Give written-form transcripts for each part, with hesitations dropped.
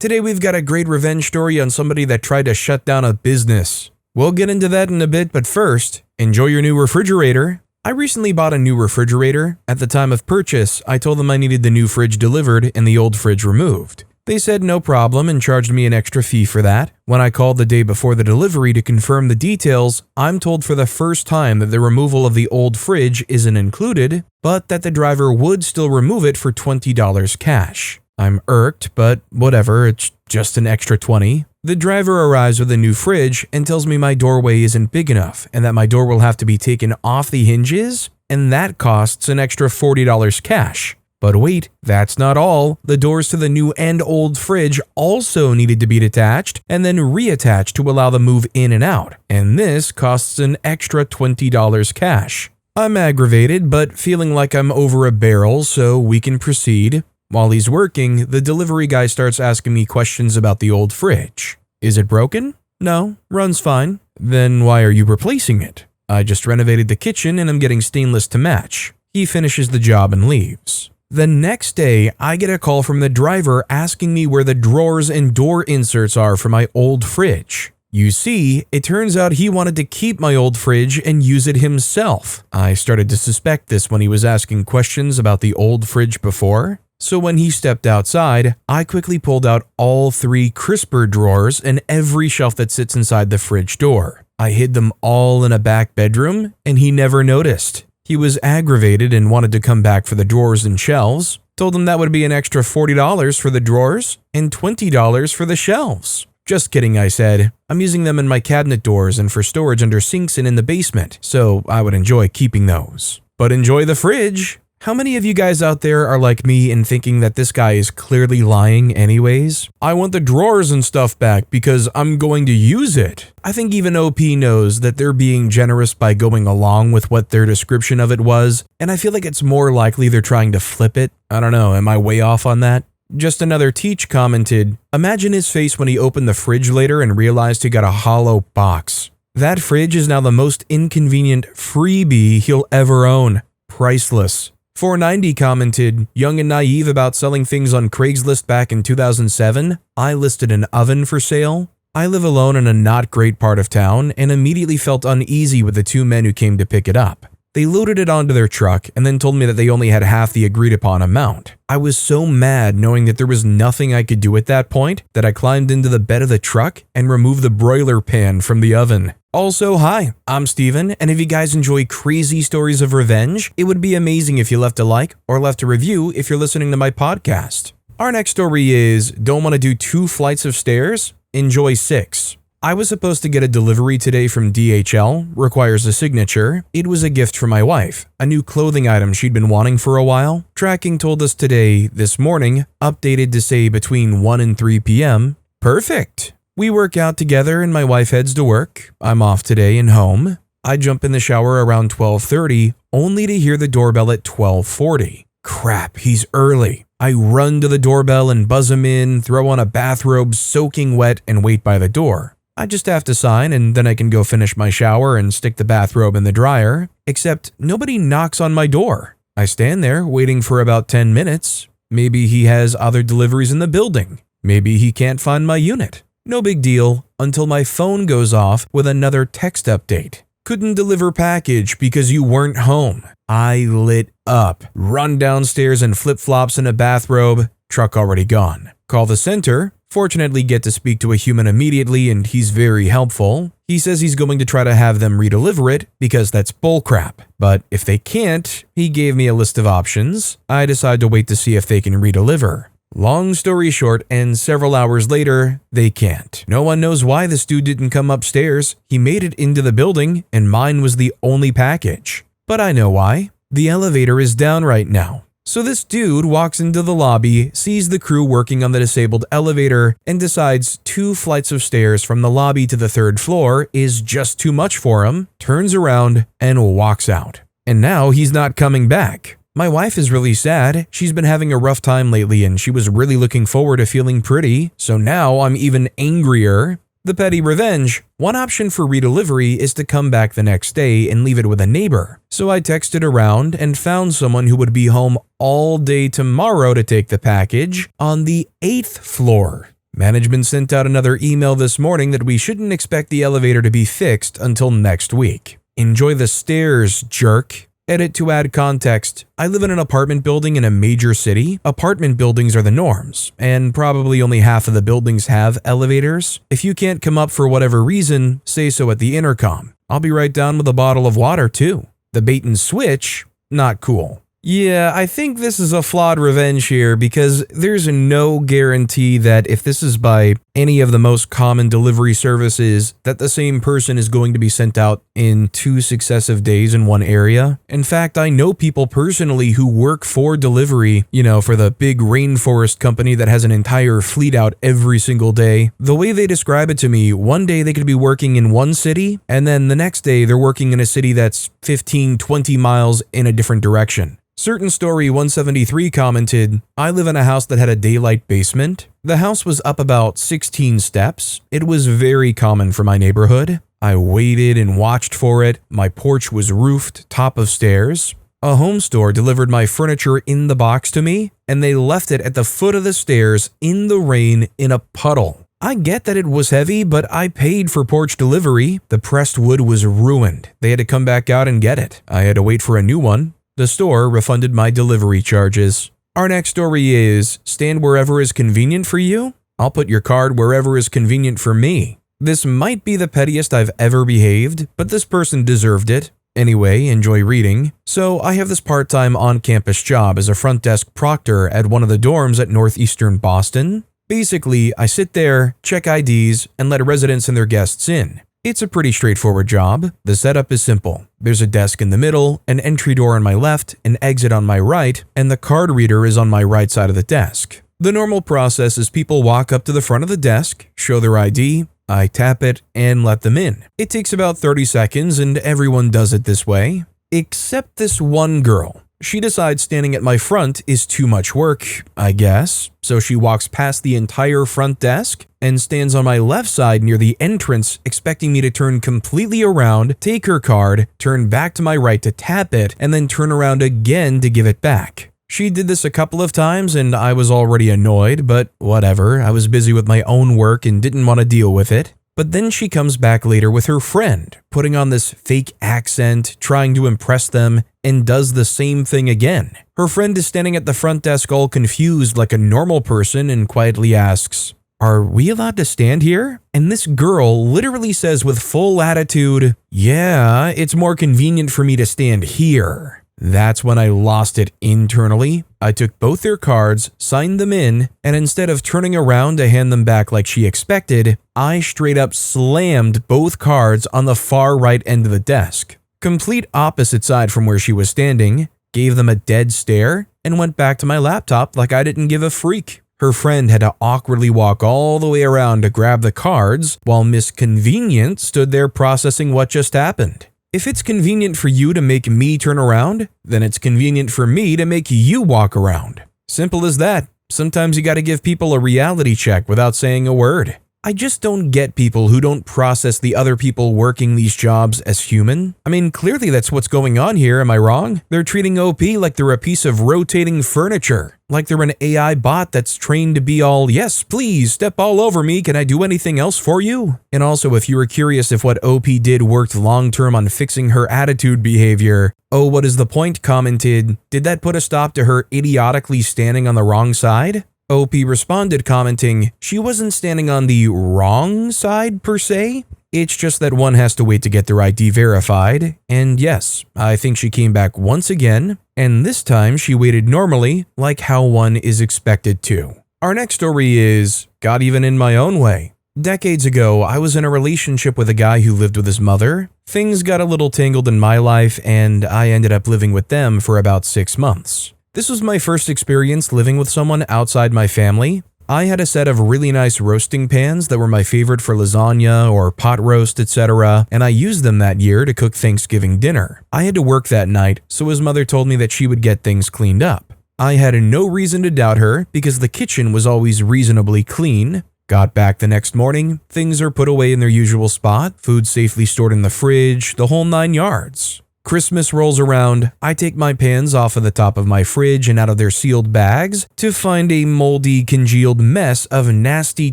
Today we've got a great revenge story on somebody that tried to shut down a business. We'll get into that in a bit, but first, enjoy your new refrigerator. I recently bought a new refrigerator. At the time of purchase, I told them I needed the new fridge delivered and the old fridge removed. They said no problem and charged me an extra fee for that. When I called the day before the delivery to confirm the details, I'm told for the first time that the removal of the old fridge isn't included, but that the driver would still remove it for $20 cash. I'm irked, but whatever, it's just an extra $20. The driver arrives with a new fridge and tells me my doorway isn't big enough and that my door will have to be taken off the hinges, and that costs an extra $40 cash. But wait, that's not all. The doors to the new and old fridge also needed to be detached and then reattached to allow the move in and out, and this costs an extra $20 cash. I'm aggravated, but feeling like I'm over a barrel, so we can proceed. While he's working, the delivery guy starts asking me questions about the old fridge. Is it broken? No, runs fine. Then why are you replacing it? I just renovated the kitchen and I'm getting stainless to match. He finishes the job and leaves. The next day, I get a call from the driver asking me where the drawers and door inserts are for my old fridge. You see, it turns out he wanted to keep my old fridge and use it himself. I started to suspect this when he was asking questions about the old fridge before. So when he stepped outside, I quickly pulled out all 3 crisper drawers and every shelf that sits inside the fridge door. I hid them all in a back bedroom, and he never noticed. He was aggravated and wanted to come back for the drawers and shelves. Told him that would be an extra $40 for the drawers and $20 for the shelves. Just kidding, I said. I'm using them in my cabinet doors and for storage under sinks and in the basement, so I would enjoy keeping those. But enjoy the fridge. How many of you guys out there are like me in thinking that this guy is clearly lying anyways? I want the drawers and stuff back because I'm going to use it. I think even OP knows that they're being generous by going along with what their description of it was, and I feel like it's more likely they're trying to flip it. I don't know, am I way off on that? Just Another Teach commented, imagine his face when he opened the fridge later and realized he got a hollow box. That fridge is now the most inconvenient freebie he'll ever own. Priceless. 490 commented, young and naive about selling things on Craigslist back in 2007, I listed an oven for sale. I live alone in a not great part of town and immediately felt uneasy with the 2 men who came to pick it up. They loaded it onto their truck and then told me that they only had half the agreed upon amount. I was so mad knowing that there was nothing I could do at that point that I climbed into the bed of the truck and removed the broiler pan from the oven. Also, hi, I'm Steven, and if you guys enjoy crazy stories of revenge, it would be amazing if you left a like or left a review if you're listening to my podcast. Our next story is, don't want to do 2 flights of stairs? Enjoy 6. I was supposed to get a delivery today from DHL, requires a signature. It was a gift for my wife, a new clothing item she'd been wanting for a while. Tracking told us today, this morning, updated to say between 1 and 3 p.m. Perfect. We work out together and my wife heads to work. I'm off today and home. I jump in the shower around 12:30, only to hear the doorbell at 12:40. Crap, he's early. I run to the doorbell and buzz him in, throw on a bathrobe soaking wet, and wait by the door. I just have to sign and then I can go finish my shower and stick the bathrobe in the dryer, except nobody knocks on my door. I stand there waiting for about 10 minutes. Maybe he has other deliveries in the building. Maybe he can't find my unit. No big deal until my phone goes off with another text update. Couldn't deliver package because you weren't home. I lit up. Run downstairs in flip-flops and a bathrobe. Truck already gone. Call the center. Fortunately get to speak to a human immediately and he's very helpful. He says he's going to try to have them redeliver it because that's bullcrap. But if they can't, he gave me a list of options. I decide to wait to see if they can redeliver. Long story short, and several hours later, they can't. No one knows why this dude didn't come upstairs. He made it into the building, and mine was the only package. But I know why. The elevator is down right now. So this dude walks into the lobby, sees the crew working on the disabled elevator, and decides 2 flights of stairs from the lobby to the 3rd floor is just too much for him, turns around, and walks out. And now he's not coming back. My wife is really sad. She's been having a rough time lately and she was really looking forward to feeling pretty, so now I'm even angrier. The petty revenge. One option for redelivery is to come back the next day and leave it with a neighbor. So I texted around and found someone who would be home all day tomorrow to take the package on the 8th floor. Management sent out another email this morning that we shouldn't expect the elevator to be fixed until next week. Enjoy the stairs, jerk. Edit to add context. I live in an apartment building in a major city. Apartment buildings are the norms, and probably only half of the buildings have elevators. If you can't come up for whatever reason, say so at the intercom. I'll be right down with a bottle of water too. The bait and switch? Not cool. Yeah, I think this is a flawed revenge here because there's no guarantee that if this is by any of the most common delivery services, that the same person is going to be sent out in 2 successive days in one area. In fact, I know people personally who work for delivery, for the big rainforest company that has an entire fleet out every single day. The way they describe it to me, one day they could be working in one city, and then the next day they're working in a city that's 15, 20 miles in a different direction. Certain Story 173 commented, I live in a house that had a daylight basement. The house was up about 16 steps. It was very common for my neighborhood. I waited and watched for it. My porch was roofed, top of stairs. A home store delivered my furniture in the box to me, and they left it at the foot of the stairs in the rain in a puddle. I get that it was heavy, but I paid for porch delivery. The pressed wood was ruined. They had to come back out and get it. I had to wait for a new one. The store refunded my delivery charges. Our next story is, stand wherever is convenient for you? I'll put your card wherever is convenient for me. This might be the pettiest I've ever behaved, but this person deserved it. Anyway, enjoy reading. So I have this part-time on-campus job as a front desk proctor at one of the dorms at northeastern Boston. Basically, I sit there, check IDs, and let residents and their guests in. It's a pretty straightforward job. The setup is simple. There's a desk in the middle, an entry door on my left, an exit on my right, and the card reader is on my right side of the desk. The normal process is people walk up to the front of the desk, show their ID, I tap it, and let them in. It takes about 30 seconds and everyone does it this way. Except this one girl. She decides standing at my front is too much work, I guess, so she walks past the entire front desk and stands on my left side near the entrance, expecting me to turn completely around, take her card, turn back to my right to tap it, and then turn around again to give it back. She did this a couple of times and I was already annoyed, but whatever, I was busy with my own work and didn't want to deal with it. But then she comes back later with her friend, putting on this fake accent, trying to impress them, and does the same thing again. Her friend is standing at the front desk all confused like a normal person and quietly asks, "Are we allowed to stand here?" And this girl literally says with full attitude, "Yeah, it's more convenient for me to stand here." That's when I lost it internally. I took both their cards, signed them in, and instead of turning around to hand them back like she expected, I straight up slammed both cards on the far right end of the desk. Complete opposite side from where she was standing, gave them a dead stare, and went back to my laptop like I didn't give a freak. Her friend had to awkwardly walk all the way around to grab the cards, while Miss Convenient stood there processing what just happened. If it's convenient for you to make me turn around, then it's convenient for me to make you walk around. Simple as that. Sometimes you gotta give people a reality check without saying a word. I just don't get people who don't process the other people working these jobs as human. I mean, clearly that's what's going on here, am I wrong? They're treating OP like they're a piece of rotating furniture. Like they're an AI bot that's trained to be all, "Yes, please, step all over me, can I do anything else for you?" And also, if you were curious if what OP did worked long-term on fixing her attitude behavior, "Oh, what is the point?" commented, "Did that put a stop to her idiotically standing on the wrong side?" OP responded commenting, "She wasn't standing on the wrong side per se. It's just that one has to wait to get their ID verified." And yes, I think she came back once again, and this time she waited normally, like how one is expected to. Our next story is, got even in my own way. Decades ago, I was in a relationship with a guy who lived with his mother. Things got a little tangled in my life, and I ended up living with them for about 6 months. This was my first experience living with someone outside my family. I had a set of really nice roasting pans that were my favorite for lasagna or pot roast, etc., and I used them that year to cook Thanksgiving dinner. I had to work that night, so his mother told me that she would get things cleaned up. I had no reason to doubt her because the kitchen was always reasonably clean. Got back the next morning, things are put away in their usual spot, food safely stored in the fridge, the whole 9 yards. Christmas rolls around, I take my pans off of the top of my fridge and out of their sealed bags to find a moldy, congealed mess of nasty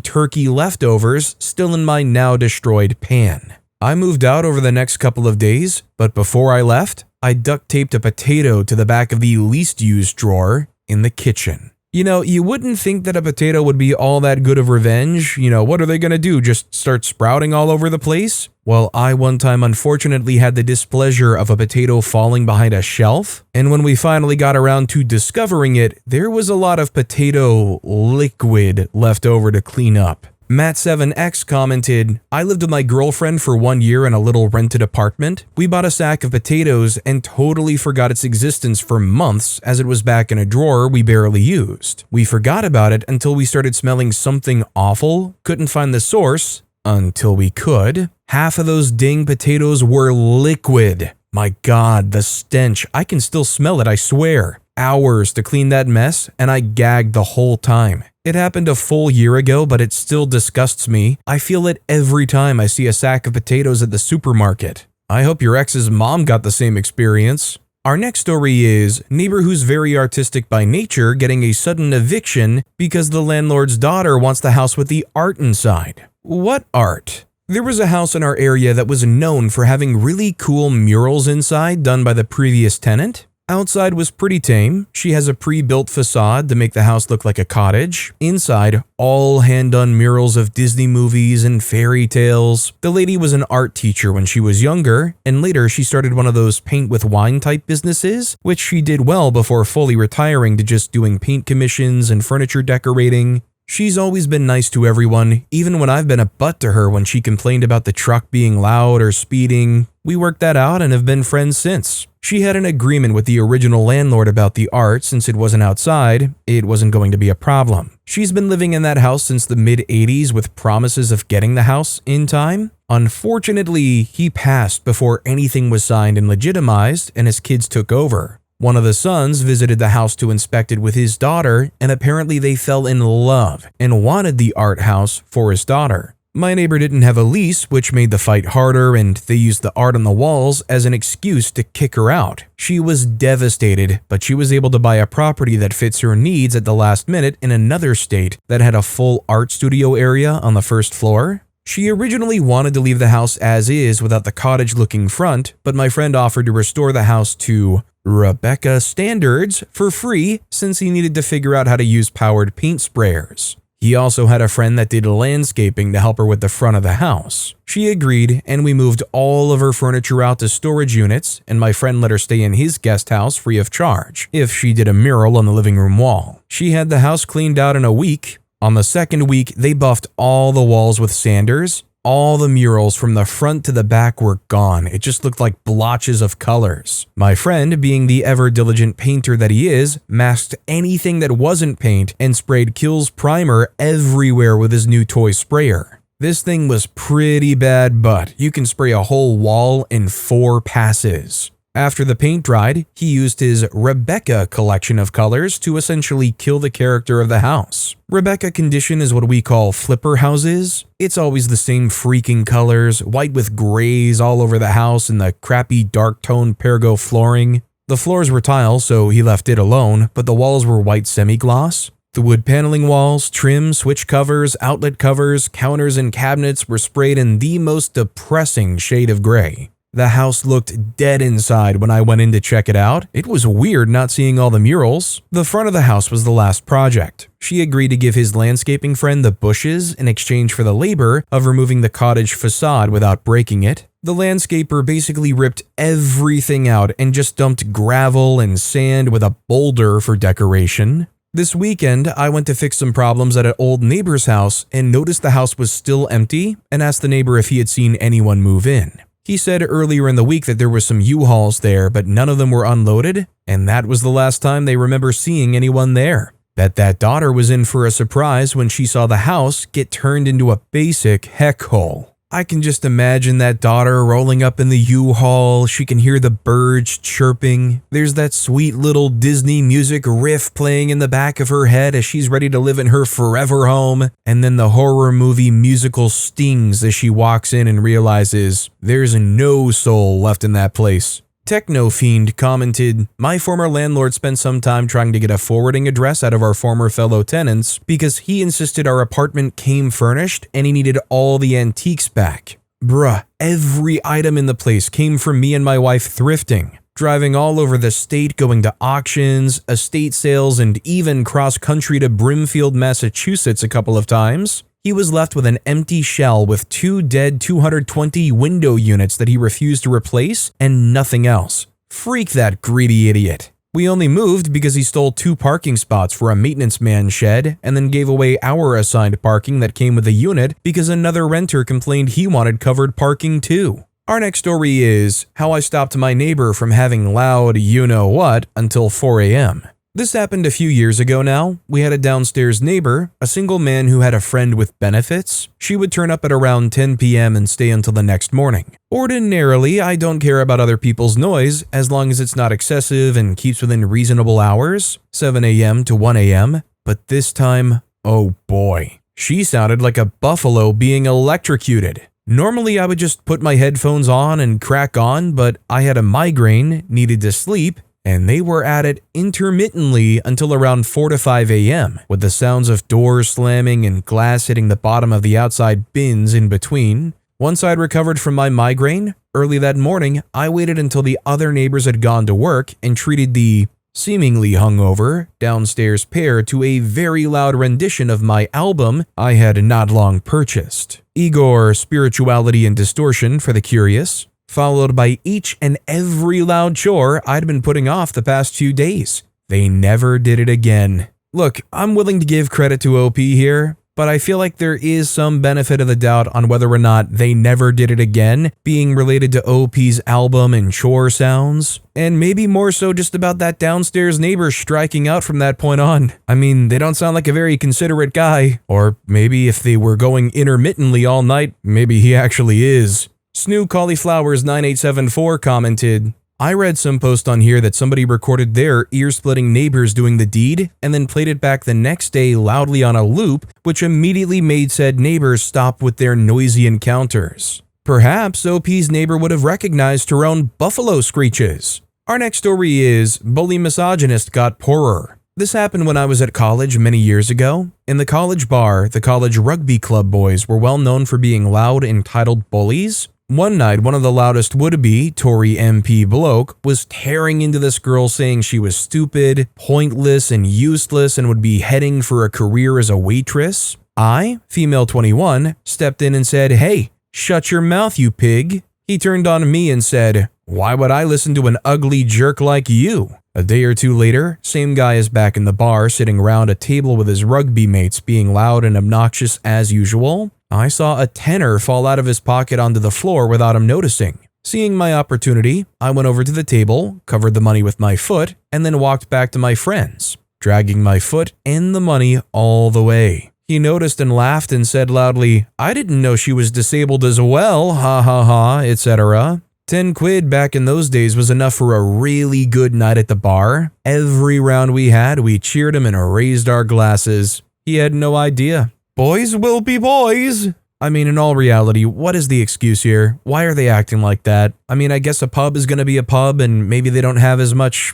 turkey leftovers still in my now destroyed pan. I moved out over the next couple of days, but before I left, I duct taped a potato to the back of the least used drawer in the kitchen. You know, you wouldn't think that a potato would be all that good of revenge. You know, what are they gonna do? Just start sprouting all over the place? Well, I one time unfortunately had the displeasure of a potato falling behind a shelf, and when we finally got around to discovering it, there was a lot of potato liquid left over to clean up. Matt7X commented, I lived with my girlfriend for 1 year in a little rented apartment. We bought a sack of potatoes and totally forgot its existence for months as it was back in a drawer we barely used. We forgot about it until we started smelling something awful, couldn't find the source, until we could. Half of those dang potatoes were liquid. My God, the stench. I can still smell it, I swear. Hours to clean that mess, and I gagged the whole time. It happened a full year ago, but it still disgusts me. I feel it every time I see a sack of potatoes at the supermarket. I hope your ex's mom got the same experience. Our next story is neighbor who's very artistic by nature getting a sudden eviction because the landlord's daughter wants the house with the art inside. What art? There was a house in our area that was known for having really cool murals inside done by the previous tenant. Outside was pretty tame. She has a pre-built facade to make the house look like a cottage. Inside, all hand-done murals of Disney movies and fairy tales. The lady was an art teacher when she was younger, and later she started one of those paint with wine type businesses, which she did well before fully retiring to just doing paint commissions and furniture decorating. She's always been nice to everyone, even when I've been a butt to her when she complained about the truck being loud or speeding. We worked that out and have been friends since. She had an agreement with the original landlord about the art since it wasn't outside, it wasn't going to be a problem. She's been living in that house since the mid-80s with promises of getting the house in time. Unfortunately, he passed before anything was signed and legitimized, and his kids took over. One of the sons visited the house to inspect it with his daughter, and apparently they fell in love and wanted the art house for his daughter. My neighbor didn't have a lease, which made the fight harder, and they used the art on the walls as an excuse to kick her out. She was devastated, but she was able to buy a property that fits her needs at the last minute in another state that had a full art studio area on the first floor. She originally wanted to leave the house as is without the cottage-looking front, but my friend offered to restore the house to Rebecca standards for free since he needed to figure out how to use powered paint sprayers. He also had a friend that did landscaping to help her with the front of the house. She agreed, and we moved all of her furniture out to storage units, and my friend let her stay in his guest house free of charge if she did a mural on the living room wall. She had the house cleaned out in a week. On the second week, they buffed all the walls with sanders. All the murals from the front to the back were gone. It just looked like blotches of colors. My friend, being the ever-diligent painter that he is, masked anything that wasn't paint and sprayed Kills primer everywhere with his new toy sprayer. This thing was pretty bad, but you can spray a whole wall in 4 passes. After the paint dried, he used his Rebecca collection of colors to essentially kill the character of the house. Rebecca condition is what we call flipper houses. It's always the same freaking colors, white with grays all over the house and the crappy dark tone Pergo flooring. The floors were tile, so he left it alone, but the walls were white semi-gloss. The wood paneling walls, trim, switch covers, outlet covers, counters, and cabinets were sprayed in the most depressing shade of gray. The house looked dead inside when I went in to check it out. It was weird not seeing all the murals. The front of the house was the last project. She agreed to give his landscaping friend the bushes in exchange for the labor of removing the cottage facade without breaking it. The landscaper basically ripped everything out and just dumped gravel and sand with a boulder for decoration. This weekend, I went to fix some problems at an old neighbor's house and noticed the house was still empty and asked the neighbor if he had seen anyone move in. He said earlier in the week that there were some U-Hauls there, but none of them were unloaded, and that was the last time they remember seeing anyone there. Bet that daughter was in for a surprise when she saw the house get turned into a basic heck hole. I can just imagine that daughter rolling up in the U-Haul. She can hear the birds chirping. There's that sweet little Disney music riff playing in the back of her head as she's ready to live in her forever home. And then the horror movie musical stings as she walks in and realizes there's no soul left in that place. Techno Fiend commented, "My former landlord spent some time trying to get a forwarding address out of our former fellow tenants because he insisted our apartment came furnished and he needed all the antiques back. Bruh, every item in the place came from me and my wife thrifting, driving all over the state, going to auctions, estate sales, and even cross-country to Brimfield, Massachusetts a couple of times. He was left with an empty shell with 2 dead 220 window units that he refused to replace and nothing else. Freak that greedy idiot. We only moved because he stole 2 parking spots for a maintenance man shed and then gave away our assigned parking that came with a unit because another renter complained he wanted covered parking too." Our next story is how I stopped my neighbor from having loud you-know-what until 4 a.m. This happened a few years ago now. We had a downstairs neighbor, a single man who had a friend with benefits. She would turn up at around 10 p.m. and stay until the next morning. Ordinarily, I don't care about other people's noise as long as it's not excessive and keeps within reasonable hours, 7 a.m. to 1 a.m. But this time, oh boy, she sounded like a buffalo being electrocuted. Normally, I would just put my headphones on and crack on, but I had a migraine, needed to sleep, and they were at it intermittently until around 4 to 5 a.m., with the sounds of doors slamming and glass hitting the bottom of the outside bins in between. Once I'd recovered from my migraine, early that morning, I waited until the other neighbors had gone to work and treated the seemingly hungover downstairs pair to a very loud rendition of my album I had not long purchased, Igor, Spirituality and Distortion for the Curious, followed by each and every loud chore I'd been putting off the past few days. They never did it again. Look, I'm willing to give credit to OP here, but I feel like there is some benefit of the doubt on whether or not they never did it again being related to OP's album and chore sounds, and maybe more so just about that downstairs neighbor striking out from that point on. I mean, they don't sound like a very considerate guy, or maybe if they were going intermittently all night, maybe he actually is. Snoo Cauliflowers 9874 commented, "I read some post on here that somebody recorded their ear-splitting neighbors doing the deed and then played it back the next day loudly on a loop, which immediately made said neighbors stop with their noisy encounters. Perhaps OP's neighbor would have recognized her own buffalo screeches." Our next story is Bully Misogynist Got Poorer. This happened when I was at college many years ago. In the college bar, the college rugby club boys were well known for being loud, entitled bullies. One night, one of the loudest would-be Tory MP bloke was tearing into this girl saying she was stupid, pointless, and useless and would be heading for a career as a waitress. I, female 21, stepped in and said, "Hey, shut your mouth, you pig." He turned on me and said, "Why would I listen to an ugly jerk like you?" A day or two later, same guy is back in the bar sitting around a table with his rugby mates being loud and obnoxious as usual. I saw a tenner fall out of his pocket onto the floor without him noticing. Seeing my opportunity, I went over to the table, covered the money with my foot, and then walked back to my friends, dragging my foot and the money all the way. He noticed and laughed and said loudly, "I didn't know she was disabled as well, ha ha ha, etc." 10 quid back in those days was enough for a really good night at the bar. Every round we had, we cheered him and raised our glasses. He had no idea. Boys will be boys. I mean, in all reality, what is the excuse here? Why are they acting like that? I mean, I guess a pub is going to be a pub and maybe they don't have as much,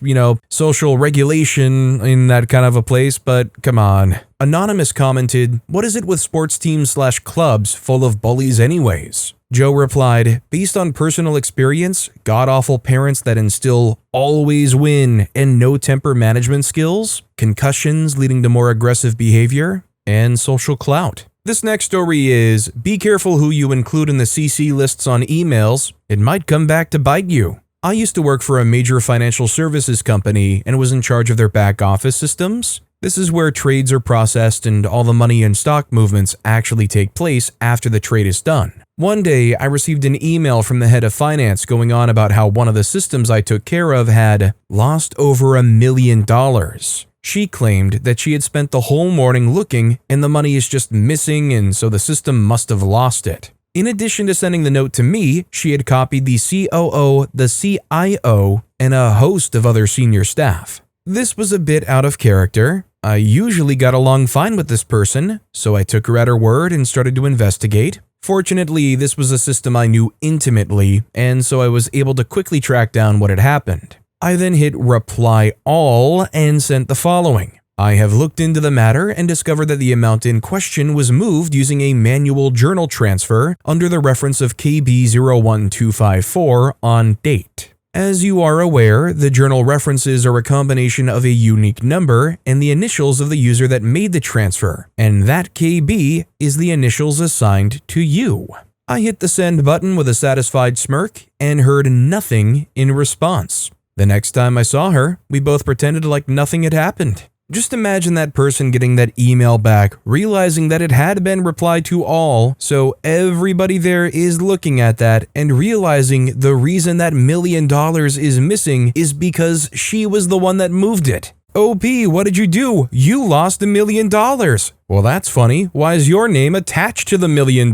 social regulation in that kind of a place, but come on. Anonymous commented, "What is it with sports teams/clubs full of bullies anyways?" Joe replied, "Based on personal experience, god-awful parents that instill always win and no temper management skills, concussions leading to more aggressive behavior, and social clout." This next story is, be careful who you include in the CC lists on emails. It might come back to bite you. I used to work for a major financial services company and was in charge of their back office systems. This is where trades are processed and all the money and stock movements actually take place after the trade is done. One day, I received an email from the head of finance going on about how one of the systems I took care of had lost over $1 million. She claimed that she had spent the whole morning looking and the money is just missing, and so the system must have lost it. In addition to sending the note to me, she had copied the COO, the CIO, and a host of other senior staff. This was a bit out of character. I usually got along fine with this person, so I took her at her word and started to investigate. Fortunately, this was a system I knew intimately, and so I was able to quickly track down what had happened. I then hit reply all and sent the following. I have looked into the matter and discovered that the amount in question was moved using a manual journal transfer under the reference of KB01254 on date. As you are aware, the journal references are a combination of a unique number and the initials of the user that made the transfer, and that KB is the initials assigned to you. I hit the send button with a satisfied smirk and heard nothing in response. The next time I saw her, we both pretended like nothing had happened. Just imagine that person getting that email back, realizing that it had been replied to all, so everybody there is looking at that and realizing the reason that $1 million is missing is because she was the one that moved it. OP, what did you do? You lost $1 million. Well, that's funny. Why is your name attached to the $1 million?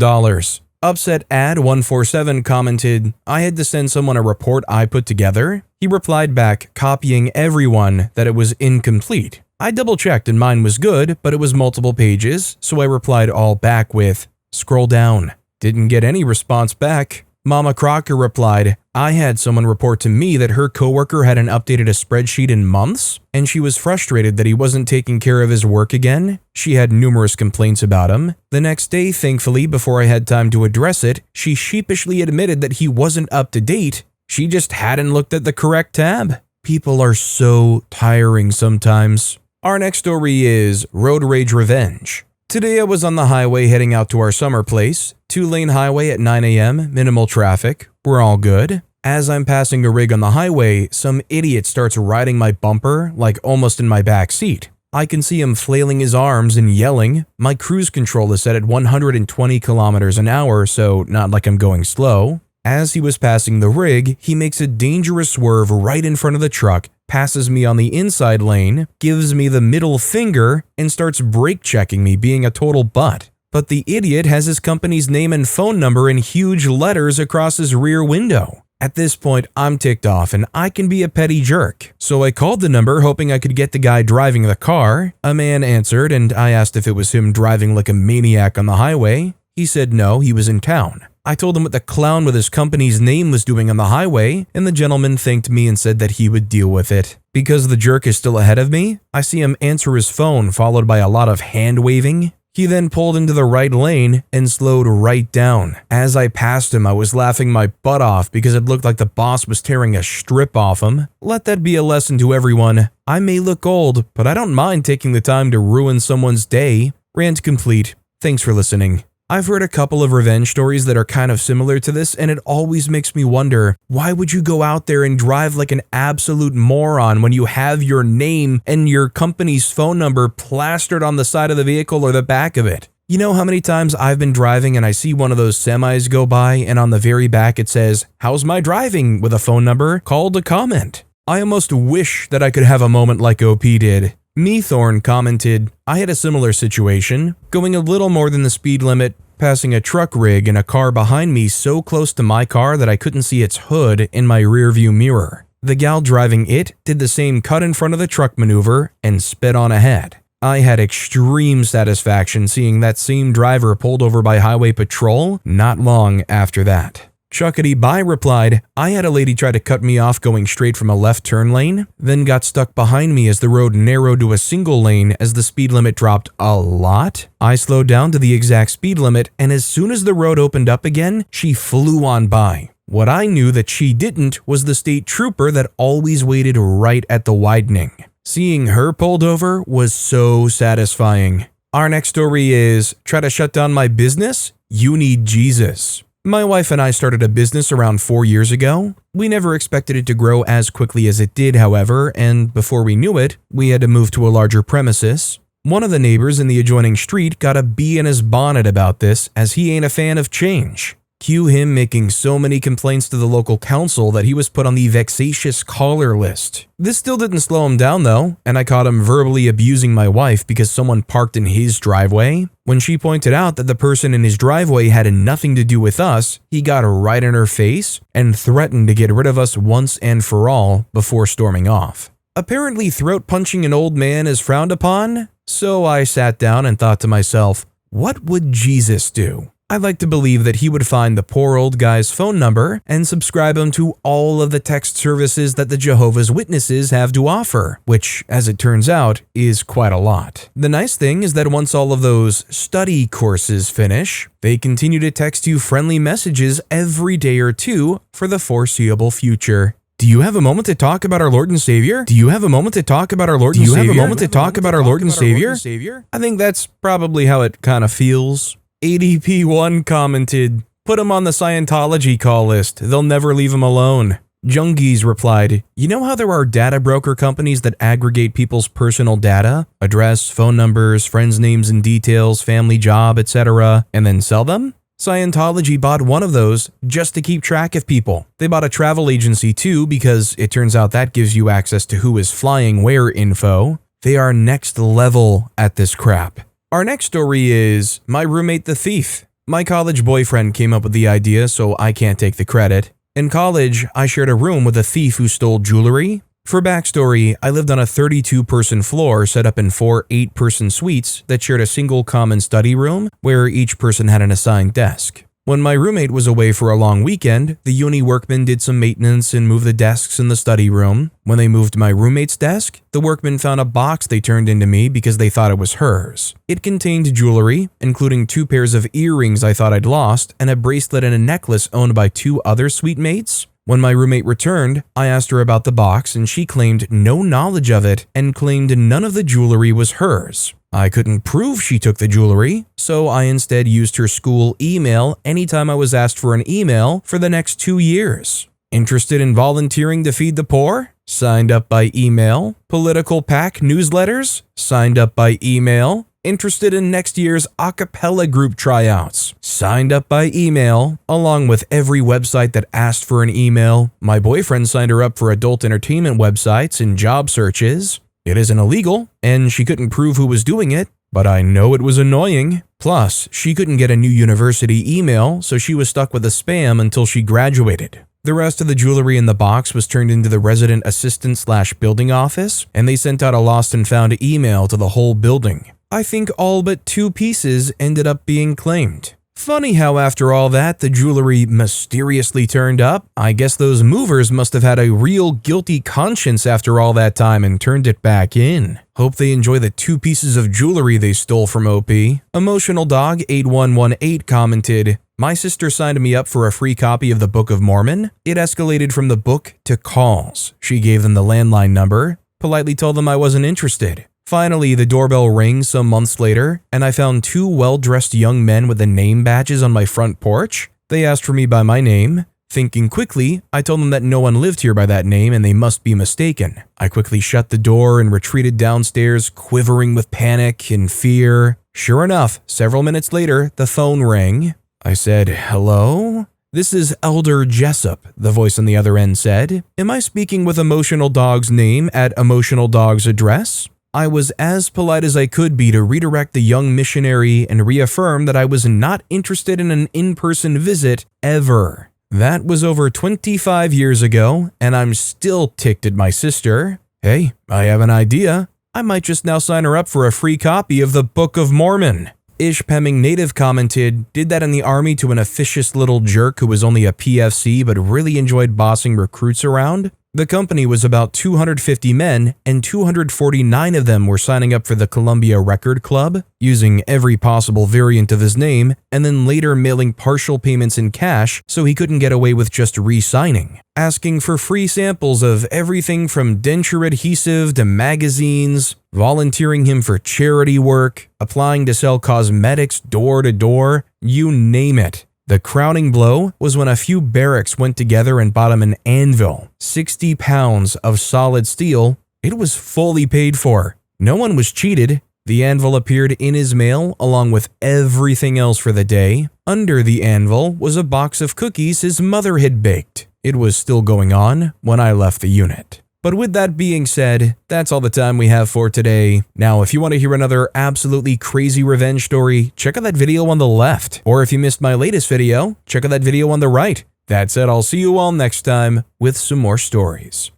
Upset Ad 147 commented, I had to send someone a report I put together. He replied back, copying everyone, that it was incomplete. I double-checked and mine was good, but it was multiple pages, so I replied all back with, scroll down. Didn't get any response back. Mama Crocker replied, I had someone report to me that her coworker hadn't updated a spreadsheet in months, and she was frustrated that he wasn't taking care of his work again. She had numerous complaints about him. The next day, thankfully, before I had time to address it, she sheepishly admitted that he wasn't up to date. She just hadn't looked at the correct tab. People are so tiring sometimes. Our next story is Road Rage Revenge. Today I was on the highway heading out to our summer place. 2-lane highway at 9 a.m., minimal traffic. We're all good. As I'm passing a rig on the highway, some idiot starts riding my bumper, like almost in my back seat. I can see him flailing his arms and yelling. My cruise control is set at 120 kilometers an hour, so not like I'm going slow. As he was passing the rig, he makes a dangerous swerve right in front of the truck, passes me on the inside lane, gives me the middle finger, and starts brake checking me, being a total butt. But the idiot has his company's name and phone number in huge letters across his rear window. At this point, I'm ticked off and I can be a petty jerk. So I called the number hoping I could get the guy driving the car. A man answered and I asked if it was him driving like a maniac on the highway. He said no, he was in town. I told him what the clown with his company's name was doing on the highway, and the gentleman thanked me and said that he would deal with it. Because the jerk is still ahead of me, I see him answer his phone followed by a lot of hand waving. He then pulled into the right lane and slowed right down. As I passed him, I was laughing my butt off because it looked like the boss was tearing a strip off him. Let that be a lesson to everyone. I may look old, but I don't mind taking the time to ruin someone's day. Rant complete. Thanks for listening. I've heard a couple of revenge stories that are kind of similar to this, and it always makes me wonder, why would you go out there and drive like an absolute moron when you have your name and your company's phone number plastered on the side of the vehicle or the back of it? You know how many times I've been driving and I see one of those semis go by and on the very back it says, "How's my driving?" with a phone number, call to comment. I almost wish that I could have a moment like OP did. Meathorn commented, I had a similar situation, going a little more than the speed limit, passing a truck rig and a car behind me so close to my car that I couldn't see its hood in my rearview mirror. The gal driving it did the same cut in front of the truck maneuver and sped on ahead. I had extreme satisfaction seeing that same driver pulled over by highway patrol not long after that. Chuckity Bye replied, I had a lady try to cut me off going straight from a left turn lane, then got stuck behind me as the road narrowed to a single lane as the speed limit dropped a lot. I slowed down to the exact speed limit, and as soon as the road opened up again, she flew on by. What I knew that she didn't was the state trooper that always waited right at the widening. Seeing her pulled over was so satisfying. Our next story is, try to shut down my business? You need Jesus. My wife and I started a business around 4 years ago. We never expected it to grow as quickly as it did, however, and before we knew it, we had to move to a larger premises. One of the neighbors in the adjoining street got a bee in his bonnet about this, as he ain't a fan of change. Cue him making so many complaints to the local council that he was put on the vexatious caller list. This still didn't slow him down though, and I caught him verbally abusing my wife because someone parked in his driveway. When she pointed out that the person in his driveway had nothing to do with us, he got right in her face and threatened to get rid of us once and for all before storming off. Apparently throat punching an old man is frowned upon, so I sat down and thought to myself, what would Jesus do? I'd like to believe that he would find the poor old guy's phone number and subscribe him to all of the text services that the Jehovah's Witnesses have to offer, which, as it turns out, is quite a lot. The nice thing is that once all of those study courses finish, they continue to text you friendly messages every day or two for the foreseeable future. Do you have a moment to talk about our Lord and Savior? Do you have a moment to talk about our Lord and Savior? Do you have a moment to talk about our Lord and Savior? I think that's probably how it kind of feels. ADP1 commented, "Put him on the Scientology call list. They'll never leave him alone." Jungies replied, "You know how there are data broker companies that aggregate people's personal data, address, phone numbers, friends' names and details, family, job, etc., and then sell them? Scientology bought one of those just to keep track of people. They bought a travel agency too because it turns out that gives you access to who is flying where info. They are next level at this crap." Our next story is My Roommate the Thief. My college boyfriend came up with the idea, so I can't take the credit. In college, I shared a room with a thief who stole jewelry. For backstory, I lived on a 32-person floor set up in 4 8-person suites that shared a single common study room where each person had an assigned desk. When my roommate was away for a long weekend, the uni workmen did some maintenance and moved the desks in the study room. When they moved my roommate's desk, the workmen found a box they turned into me because they thought it was hers. It contained jewelry, including 2 pairs of earrings I thought I'd lost and a bracelet and a necklace owned by 2 other suite mates. When my roommate returned, I asked her about the box and she claimed no knowledge of it and claimed none of the jewelry was hers. I couldn't prove she took the jewelry, so I instead used her school email anytime I was asked for an email for the next 2 years. Interested in volunteering to feed the poor? Signed up by email. Political PAC newsletters? Signed up by email. Interested in next year's a cappella group tryouts? Signed up by email, along with every website that asked for an email. My boyfriend signed her up for adult entertainment websites and job searches. It isn't illegal, and she couldn't prove who was doing it, but I know it was annoying. Plus, she couldn't get a new university email, so she was stuck with a spam until she graduated. The rest of the jewelry in the box was turned into the resident assistant/building office, and they sent out a lost and found email to the whole building. I think all but 2 pieces ended up being claimed. Funny how after all that, the jewelry mysteriously turned up. I guess those movers must have had a real guilty conscience after all that time and turned it back in. Hope they enjoy the 2 pieces of jewelry they stole from OP. Emotional Dog 8118 commented, "My sister signed me up for a free copy of the Book of Mormon. It escalated from the book to calls. She gave them the landline number, politely told them I wasn't interested. Finally, the doorbell rang some months later, and I found 2 well-dressed young men with the name badges on my front porch. They asked for me by my name. Thinking quickly, I told them that no one lived here by that name and they must be mistaken. I quickly shut the door and retreated downstairs, quivering with panic and fear. Sure enough, several minutes later, the phone rang. I said, 'Hello?' 'This is Elder Jessup,' the voice on the other end said. 'Am I speaking with Emotional Dog's name at Emotional Dog's address?' I was as polite as I could be to redirect the young missionary and reaffirm that I was not interested in an in-person visit ever. That was over 25 years ago, and I'm still ticked at my sister. Hey, I have an idea. I might just now sign her up for a free copy of the Book of Mormon." Ishpeming Native commented, "Did that in the army to an officious little jerk who was only a PFC but really enjoyed bossing recruits around. The company was about 250 men, and 249 of them were signing up for the Columbia Record Club, using every possible variant of his name, and then later mailing partial payments in cash so he couldn't get away with just re-signing. Asking for free samples of everything from denture adhesive to magazines, volunteering him for charity work, applying to sell cosmetics door to door, you name it. The crowning blow was when a few barracks went together and bought him an anvil, 60 pounds of solid steel. It was fully paid for. No one was cheated. The anvil appeared in his mail along with everything else for the day. Under the anvil was a box of cookies his mother had baked. It was still going on when I left the unit. But with that being said, that's all the time we have for today. Now, if you want to hear another absolutely crazy revenge story, check out that video on the left. Or if you missed my latest video, check out that video on the right. That said, I'll see you all next time with some more stories.